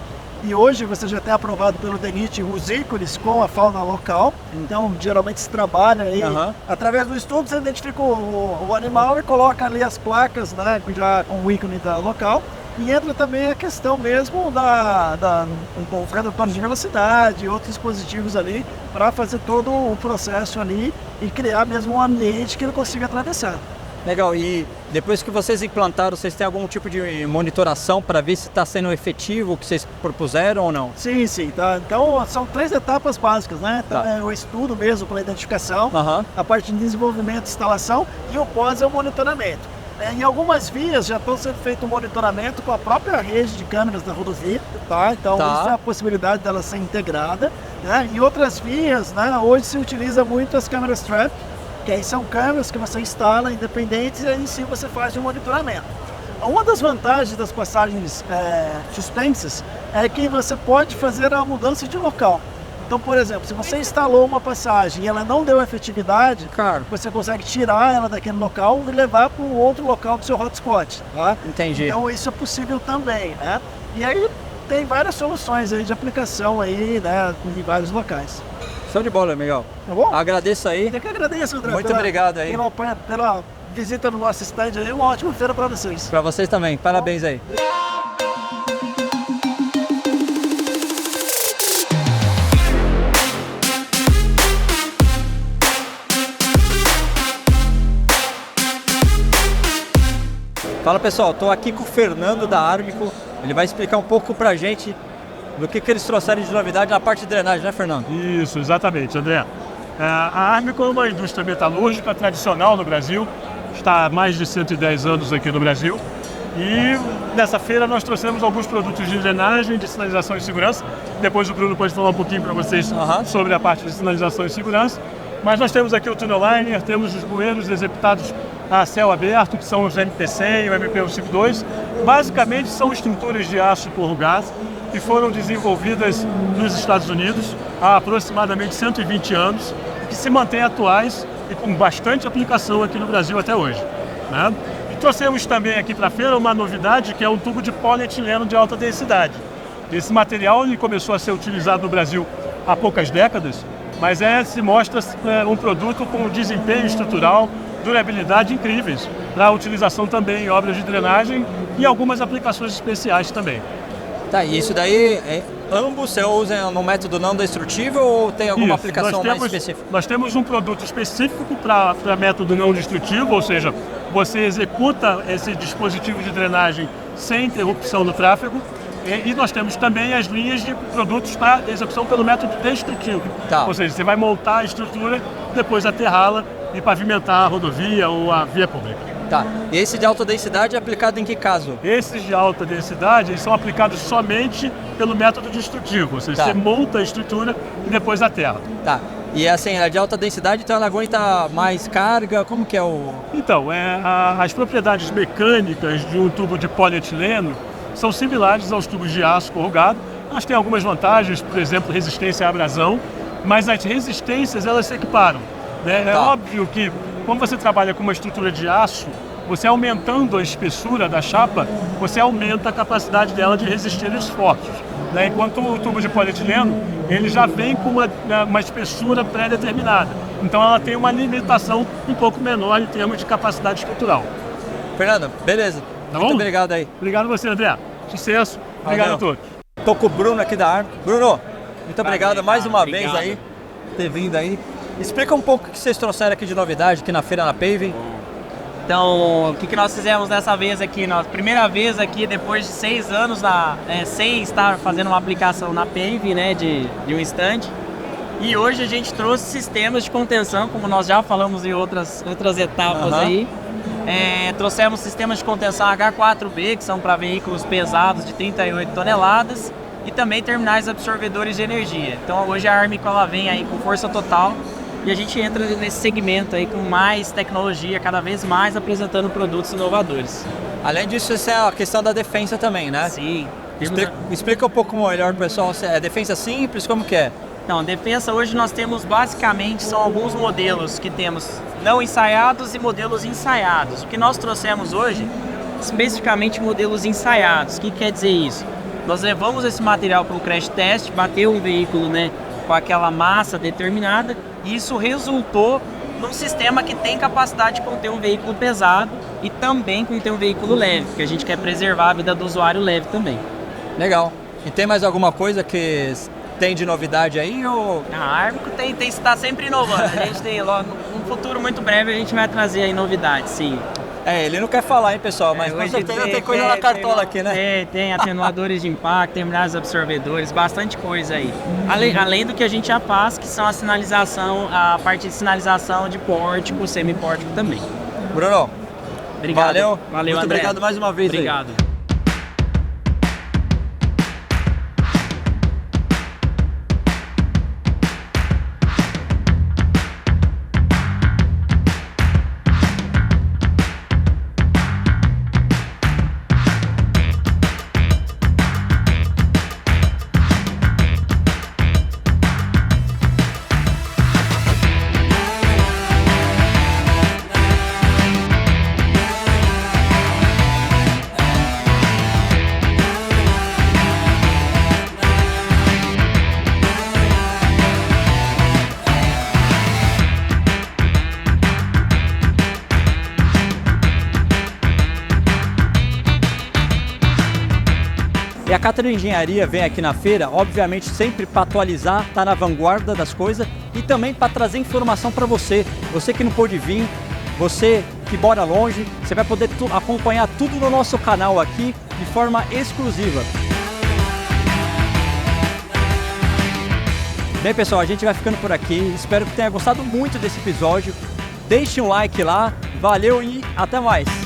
[SPEAKER 3] e hoje você já tem aprovado pelo DENIT os ícones com a fauna local, então geralmente se trabalha aí, através do estudo você identifica o animal e coloca ali as placas, né, já com o ícone da local, e entra também a questão mesmo com redutores de velocidade e outros dispositivos ali para fazer todo o processo ali e criar mesmo um ambiente que ele consiga atravessar.
[SPEAKER 1] Legal, e depois que vocês implantaram, vocês têm algum tipo de monitoração para ver se está sendo efetivo o que vocês propuseram ou não?
[SPEAKER 3] Sim, tá. Então são 3 etapas básicas, né? Então, o estudo mesmo para identificação, a parte de desenvolvimento e instalação, e o pós é o monitoramento. Em algumas vias já estão sendo feito um monitoramento com a própria rede de câmeras da rodovia, tá? Então isso é a possibilidade dela ser integrada, né? Em outras vias, né, hoje se utiliza muito as câmeras trap, que aí são câmeras que você instala independentes e aí em si você faz um monitoramento. Uma das vantagens das passagens suspensas é que você pode fazer a mudança de local. Então, por exemplo, se você instalou uma passagem e ela não deu efetividade, você consegue tirar ela daquele local e levar para um outro local do seu hotspot. Tá?
[SPEAKER 1] Entendi.
[SPEAKER 3] Então isso é possível também, né? E aí tem várias soluções aí de aplicação aí, né, em vários locais.
[SPEAKER 1] Show de bola, Miguel.
[SPEAKER 3] Tá bom?
[SPEAKER 1] Agradeço aí.
[SPEAKER 3] Eu que agradeço, André.
[SPEAKER 1] Muito obrigado aí.
[SPEAKER 3] Pela visita no nosso stand aí. Uma ótima feira para vocês.
[SPEAKER 1] Para vocês também. Parabéns aí. Fala pessoal, estou aqui com o Fernando da Armico. Ele vai explicar um pouco pra gente do que eles trouxeram de novidade na parte de drenagem, né, Fernando?
[SPEAKER 10] Isso, exatamente, André. A Armico é uma indústria metalúrgica tradicional no Brasil, está há mais de 110 anos aqui no Brasil. E nessa feira nós trouxemos alguns produtos de drenagem, de sinalização e segurança. Depois o Bruno pode falar um pouquinho para vocês sobre a parte de sinalização e segurança. Mas nós temos aqui o tunnel liner, temos os bueiros executados a céu aberto, que são os MP100 e o MP152. Basicamente são estruturas de aço corrugado que foram desenvolvidas nos Estados Unidos há aproximadamente 120 anos, que se mantêm atuais e com bastante aplicação aqui no Brasil até hoje, né? E trouxemos também aqui para a feira uma novidade, que é um tubo de polietileno de alta densidade. Esse material ele começou a ser utilizado no Brasil há poucas décadas, mas se mostra um produto com desempenho estrutural, durabilidade incríveis, para utilização também em obras de drenagem e algumas aplicações especiais também.
[SPEAKER 1] Tá, e isso daí, ambos você usa no método não destrutivo ou tem alguma aplicação mais específica?
[SPEAKER 10] Nós temos um produto específico para método não destrutivo, ou seja, você executa esse dispositivo de drenagem sem interrupção do tráfego. E nós temos também as linhas de produtos para execução pelo método destrutivo.
[SPEAKER 1] Tá.
[SPEAKER 10] Ou seja, você vai montar a estrutura, depois aterrá-la e pavimentar a rodovia ou a via pública.
[SPEAKER 1] Tá. E esse de alta densidade é aplicado em que caso?
[SPEAKER 10] Esses de alta densidade eles são aplicados somente pelo método destrutivo. Ou seja, você monta a estrutura e depois aterra.
[SPEAKER 1] Tá. E assim, a de alta densidade, então ela aguenta mais carga? Como que é o...
[SPEAKER 10] Então, as propriedades mecânicas de um tubo de polietileno são similares aos tubos de aço corrugado. Elas têm algumas vantagens, por exemplo, resistência à abrasão, mas as resistências elas se equiparam, né? É óbvio que, como você trabalha com uma estrutura de aço, você aumentando a espessura da chapa, você aumenta a capacidade dela de resistir a esforços, né? Enquanto o tubo de polietileno, ele já vem com uma espessura pré-determinada. Então ela tem uma limitação um pouco menor em termos de capacidade estrutural.
[SPEAKER 1] Fernando, beleza.
[SPEAKER 10] Tá
[SPEAKER 1] muito
[SPEAKER 10] bom?
[SPEAKER 1] obrigado aí.
[SPEAKER 10] Obrigado a você, André. Sucesso. Obrigado a todos.
[SPEAKER 1] Tô com o Bruno aqui da Armico. Bruno, muito obrigado mais uma vez aí, por ter vindo aí. Explica um pouco o que vocês trouxeram aqui de novidade aqui na feira da Paving.
[SPEAKER 11] Então, o que nós fizemos dessa vez aqui? Primeira vez aqui, depois de 6 anos, sem estar fazendo uma aplicação na Paving, né, de um stand. E hoje a gente trouxe sistemas de contenção, como nós já falamos em outras etapas aí. Trouxemos sistemas de contenção H4B, que são para veículos pesados de 38 toneladas, e também terminais absorvedores de energia. Então hoje a Armco ela vem aí com força total e a gente entra nesse segmento aí com mais tecnologia, cada vez mais apresentando produtos inovadores.
[SPEAKER 1] Além disso, essa é a questão da defensa também, né?
[SPEAKER 11] Sim.
[SPEAKER 1] Explica um pouco melhor, pessoal, é defensa simples, como que é?
[SPEAKER 11] Então, defensa hoje nós temos basicamente, são alguns modelos que temos não ensaiados e modelos ensaiados. O que nós trouxemos hoje, especificamente modelos ensaiados. O que quer dizer isso? Nós levamos esse material para um crash test, bateu um veículo, né, com aquela massa determinada, e isso resultou num sistema que tem capacidade de conter um veículo pesado e também conter um veículo leve, porque a gente quer preservar a vida do usuário leve também.
[SPEAKER 1] Legal. E tem mais alguma coisa que tem de novidade aí? Ou...
[SPEAKER 11] A Armco está sempre inovando. A gente tem, logo, num futuro muito breve, a gente vai trazer aí novidades, sim.
[SPEAKER 1] Ele não quer falar, hein, pessoal, mas com certeza tem coisa na cartola aqui, né?
[SPEAKER 11] Tem atenuadores de impacto, terminais absorvedores, bastante coisa aí. Além do que a gente já faz, que são a parte de sinalização de pórtico, semipórtico também.
[SPEAKER 1] Bruno,
[SPEAKER 11] obrigado.
[SPEAKER 1] Valeu,
[SPEAKER 11] muito
[SPEAKER 1] André. Obrigado mais uma vez.
[SPEAKER 11] Obrigado.
[SPEAKER 1] Aí. E a Cátedra de Engenharia vem aqui na feira, obviamente sempre para atualizar, tá na vanguarda das coisas e também para trazer informação para você. Você que não pôde vir, você que mora longe, você vai poder acompanhar tudo no nosso canal aqui de forma exclusiva. Bem, pessoal, a gente vai ficando por aqui. Espero que tenha gostado muito desse episódio. Deixe um like lá. Valeu e até mais!